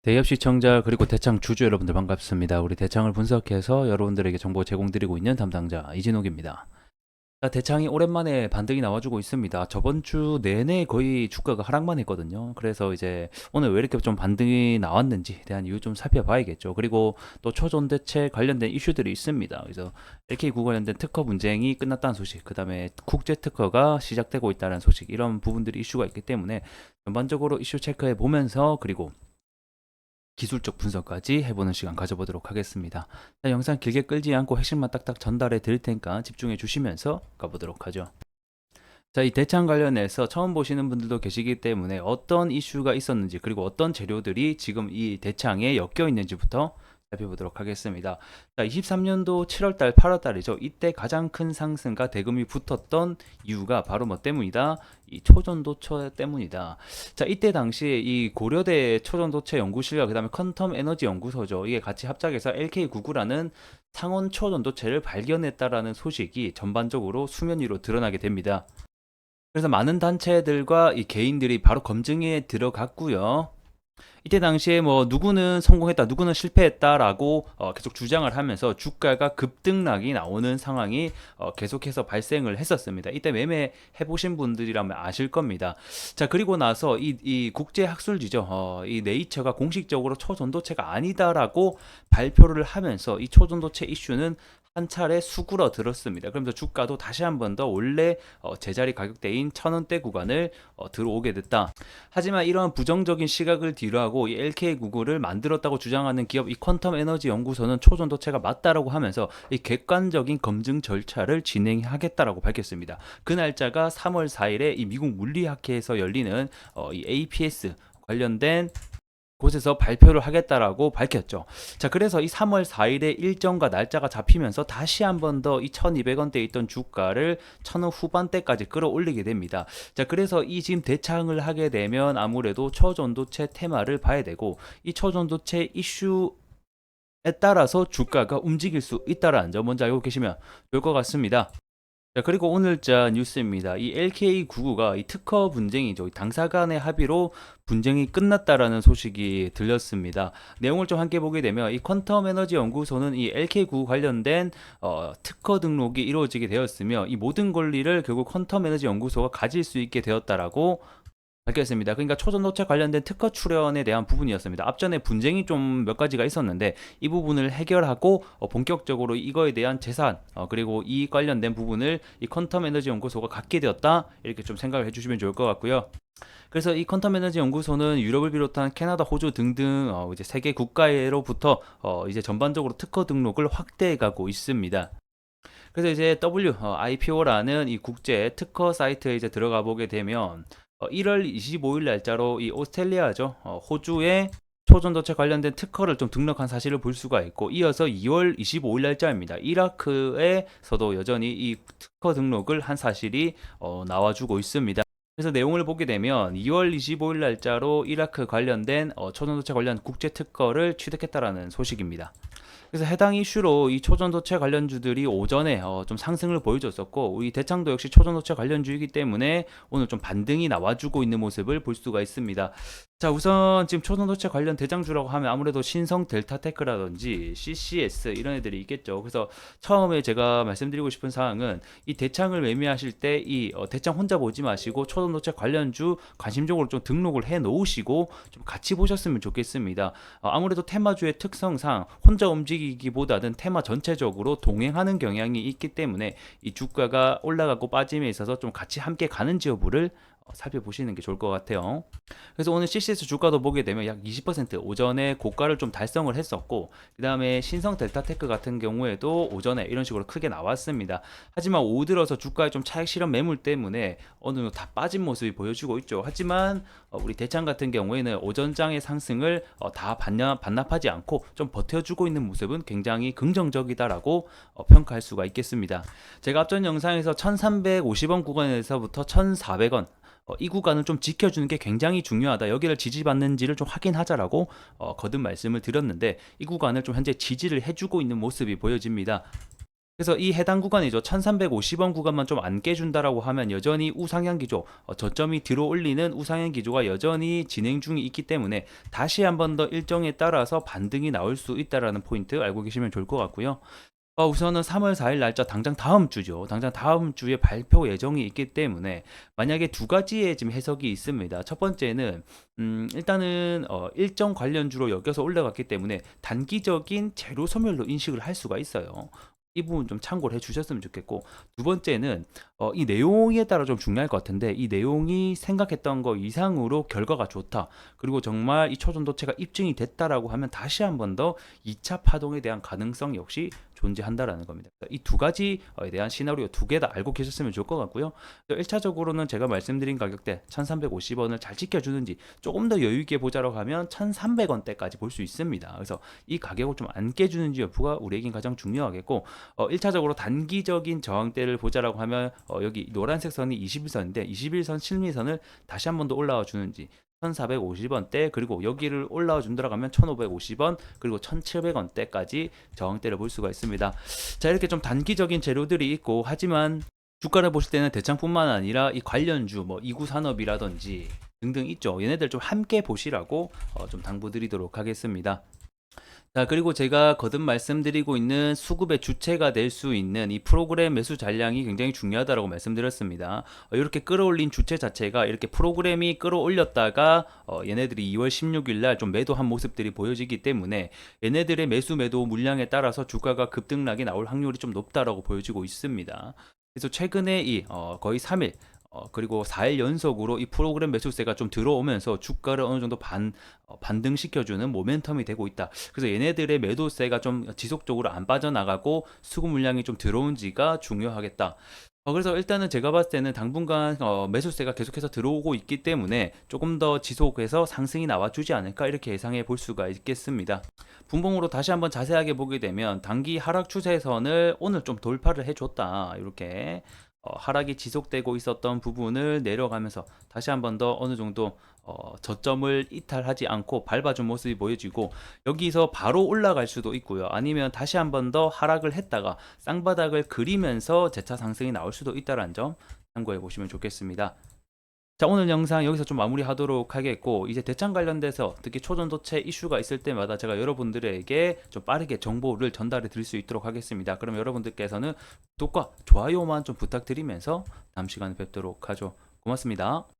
대기업 시청자 그리고 대창 주주 여러분들 반갑습니다. 우리 대창을 분석해서 여러분들에게 정보 제공드리고 있는 담당자 이진욱입니다. 자, 대창이 오랜만에 반등이 나와주고 있습니다. 저번 주 내내 거의 주가가 하락만 했거든요. 그래서 이제 오늘 왜 이렇게 좀 반등이 나왔는지에 대한 이유 좀 살펴봐야겠죠. 그리고 또 초전대체 관련된 이슈들이 있습니다. 그래서 LK9 관련된 특허 분쟁이 끝났다는 소식, 그 다음에 국제 특허가 시작되고 있다는 소식, 이런 부분들이 이슈가 있기 때문에 전반적으로 이슈 체크해 보면서 그리고 기술적 분석까지 해보는 시간 가져보도록 하겠습니다. 자, 영상 길게 끌지 않고 핵심만 딱딱 전달해 드릴 테니까 집중해 주시면서 가보도록 하죠. 자, 이 대창 관련해서 처음 보시는 분들도 계시기 때문에 어떤 이슈가 있었는지 그리고 어떤 재료들이 지금 이 대창에 엮여 있는지부터 살펴보도록 하겠습니다. 자, 23년도 7월달, 8월달이죠. 이때 가장 큰 상승과 대금이 붙었던 이유가 바로 뭐 때문이다? 이 초전도체 때문이다. 자, 이때 당시에 이 고려대 초전도체 연구실과 그 다음에 퀀텀 에너지 연구소죠. 이게 같이 합작해서 LK99라는 상온 초전도체를 발견했다라는 소식이 전반적으로 수면 위로 드러나게 됩니다. 그래서 많은 단체들과 이 개인들이 바로 검증에 들어갔고요. 이때 당시에 뭐 누구는 성공했다, 누구는 실패했다라고 계속 주장을 하면서 주가가 급등락이 나오는 상황이 계속해서 발생을 했었습니다. 이때 매매 해보신 분들이라면 아실 겁니다. 자, 그리고 나서 이 국제 학술지죠. 이 네이처가 공식적으로 초전도체가 아니다라고 발표를 하면서 이 초전도체 이슈는 한 차례 수그러들었습니다. 그러면서 주가도 다시 한 번 더 원래 제자리 가격대인 1,000원대 구간을 들어오게 됐다. 하지만 이러한 부정적인 시각을 뒤로하고 이 LK99를 만들었다고 주장하는 기업 이 퀀텀 에너지 연구소는 초전도체가 맞다라고 하면서 이 객관적인 검증 절차를 진행하겠다라고 밝혔습니다. 그 날짜가 3월 4일에 이 미국 물리학회에서 열리는 이 APS 관련된 곳에서 발표를 하겠다라고 밝혔죠. 자, 그래서 이 3월 4일에 일정과 날짜가 잡히면서 다시 한 번 더 이 1200원대에 있던 주가를 1000원 후반대까지 끌어올리게 됩니다. 자, 그래서 이 지금 대창을 하게 되면 아무래도 초전도체 테마를 봐야 되고 이 초전도체 이슈에 따라서 주가가 움직일 수 있다라는 점 먼저 알고 계시면 좋을 것 같습니다. 자, 그리고 오늘자 뉴스입니다. 이 LK99가 이 특허 분쟁이죠. 이 당사 간의 합의로 분쟁이 끝났다라는 소식이 들렸습니다. 내용을 좀 함께 보게 되면 이 퀀텀 에너지 연구소는 이 LK99 관련된 특허 등록이 이루어지게 되었으며 이 모든 권리를 결국 퀀텀 에너지 연구소가 가질 수 있게 되었다라고 밝혔습니다. 그러니까 초전도체 관련된 특허 출연에 대한 부분이었습니다. 앞전에 분쟁이 좀 몇 가지가 있었는데 이 부분을 해결하고 본격적으로 이거에 대한 재산 그리고 이 관련된 부분을 이 퀀텀 에너지 연구소가 갖게 되었다, 이렇게 좀 생각을 해주시면 좋을 것 같고요. 그래서 이 퀀텀 에너지 연구소는 유럽을 비롯한 캐나다, 호주 등등 이제 세계 국가로부터 이제 전반적으로 특허 등록을 확대해가고 있습니다. 그래서 이제 IPO라는 이 국제 특허 사이트에 이제 들어가 보게 되면 1월 25일 날짜로 이 오스트레일리아죠. 호주의 초전도체 관련된 특허를 좀 등록한 사실을 볼 수가 있고, 이어서 2월 25일 날짜입니다. 이라크에서도 여전히 이 특허 등록을 한 사실이 나와주고 있습니다. 그래서 내용을 보게 되면 2월 25일 날짜로 이라크 관련된 초전도체 관련 국제 특허를 취득했다라는 소식입니다. 그래서 해당 이슈로 이 초전도체 관련주들이 오전에 좀 상승을 보여줬었고, 우리 대창도 역시 초전도체 관련주이기 때문에 오늘 좀 반등이 나와주고 있는 모습을 볼 수가 있습니다. 자, 우선 지금 초전도체 관련 대장주라고 하면 아무래도 신성 델타테크라든지 CCS 이런 애들이 있겠죠. 그래서 처음에 제가 말씀드리고 싶은 사항은 이 대창을 매매하실 때 이 대창 혼자 보지 마시고 초전도체 관련주 관심적으로 좀 등록을 해 놓으시고 좀 같이 보셨으면 좋겠습니다. 아무래도 테마주의 특성상 혼자 움직이기보다는 테마 전체적으로 동행하는 경향이 있기 때문에 이 주가가 올라가고 빠짐에 있어서 좀 같이 함께 가는지 여부를 살펴보시는 게 좋을 것 같아요. 그래서 오늘 CCS 주가도 보게 되면 약 20% 오전에 고가를 좀 달성을 했었고, 그 다음에 신성 델타테크 같은 경우에도 오전에 이런 식으로 크게 나왔습니다. 하지만 오후 들어서 주가의 좀 차익 실현 매물 때문에 어느 정도 다 빠진 모습이 보여지고 있죠. 하지만 우리 대창 같은 경우에는 오전장의 상승을 다 반납하지 않고 좀 버텨주고 있는 모습은 굉장히 긍정적이다라고 평가할 수가 있겠습니다. 제가 앞전 영상에서 1350원 구간에서부터 1400원 이 구간을 좀 지켜주는 게 굉장히 중요하다, 여기를 지지받는지를 좀 확인하자라고 거듭 말씀을 드렸는데, 이 구간을 좀 현재 지지를 해주고 있는 모습이 보여집니다. 그래서 이 해당 구간이죠. 1350원 구간만 좀 안 깨준다라고 하면 여전히 우상향 기조, 저점이 들어 올리는 우상향 기조가 여전히 진행 중이 있기 때문에 다시 한번 더 일정에 따라서 반등이 나올 수 있다라는 포인트 알고 계시면 좋을 것 같고요. 우선은 3월 4일 날짜 당장 다음 주죠. 당장 다음 주에 발표 예정이 있기 때문에 만약에 두 가지의 지금 해석이 있습니다. 첫 번째는 일단은 일정 관련주로 여겨서 올라갔기 때문에 단기적인 재료 소멸로 인식을 할 수가 있어요. 이 부분 좀 참고를 해주셨으면 좋겠고, 두 번째는 이 내용에 따라 좀 중요할 것 같은데, 이 내용이 생각했던 거 이상으로 결과가 좋다, 그리고 정말 이 초전도체가 입증이 됐다라고 하면 다시 한번 더 2차 파동에 대한 가능성 역시 존재한다라는 겁니다. 이 두 가지에 대한 시나리오 두 개 다 알고 계셨으면 좋을 것 같고요. 1차적으로는 제가 말씀드린 가격대 1350원을 잘 지켜주는지, 조금 더 여유 있게 보자라고 하면 1300원대까지 볼 수 있습니다. 그래서 이 가격을 좀 안 깨주는지 여부가 우리에겐 가장 중요하겠고, 1차적으로 단기적인 저항대를 보자라고 하면 여기 노란색 선이 21선인데 21선 실미선을 다시 한 번 더 올라와 주는지, 1450원대, 그리고 여기를 올라와 준다고 하면 1550원, 그리고 1700원대까지 저항대를 볼 수가 있습니다. 자, 이렇게 좀 단기적인 재료들이 있고, 하지만 주가를 보실 때는 대창뿐만 아니라 이 관련주, 뭐 이구산업이라든지 등등 있죠. 얘네들 좀 함께 보시라고 좀 당부드리도록 하겠습니다. 자, 그리고 제가 거듭 말씀드리고 있는 수급의 주체가 될 수 있는 이 프로그램 매수 잔량이 굉장히 중요하다고 말씀드렸습니다. 이렇게 끌어올린 주체 자체가 이렇게 프로그램이 끌어올렸다가 얘네들이 2월 16일 날 좀 매도한 모습들이 보여지기 때문에 얘네들의 매도 물량에 따라서 주가가 급등락이 나올 확률이 좀 높다라고 보여지고 있습니다. 그래서 최근에 이 거의 3일 그리고 4일 연속으로 이 프로그램 매수세가 좀 들어오면서 주가를 어느 정도 반등시켜주는 모멘텀이 되고 있다. 그래서 얘네들의 매도세가 좀 지속적으로 안 빠져나가고 수급 물량이 좀 들어온지가 중요하겠다. 그래서 일단은 제가 봤을 때는 당분간 매수세가 계속해서 들어오고 있기 때문에 조금 더 지속해서 상승이 나와주지 않을까, 이렇게 예상해 볼 수가 있겠습니다. 분봉으로 다시 한번 자세하게 보게 되면 단기 하락 추세선을 오늘 좀 돌파를 해줬다. 이렇게 하락이 지속되고 있었던 부분을 내려가면서 다시 한번 더 어느 정도 저점을 이탈하지 않고 밟아준 모습이 보여지고, 여기서 바로 올라갈 수도 있고요. 아니면 다시 한번 더 하락을 했다가 쌍바닥을 그리면서 재차 상승이 나올 수도 있다는 점 참고해 보시면 좋겠습니다. 자, 오늘 영상 여기서 좀 마무리하도록 하겠고, 이제 대창 관련돼서 특히 초전도체 이슈가 있을 때마다 제가 여러분들에게 좀 빠르게 정보를 전달해 드릴 수 있도록 하겠습니다. 그럼 여러분들께서는 구독과 좋아요만 좀 부탁드리면서 다음 시간에 뵙도록 하죠. 고맙습니다.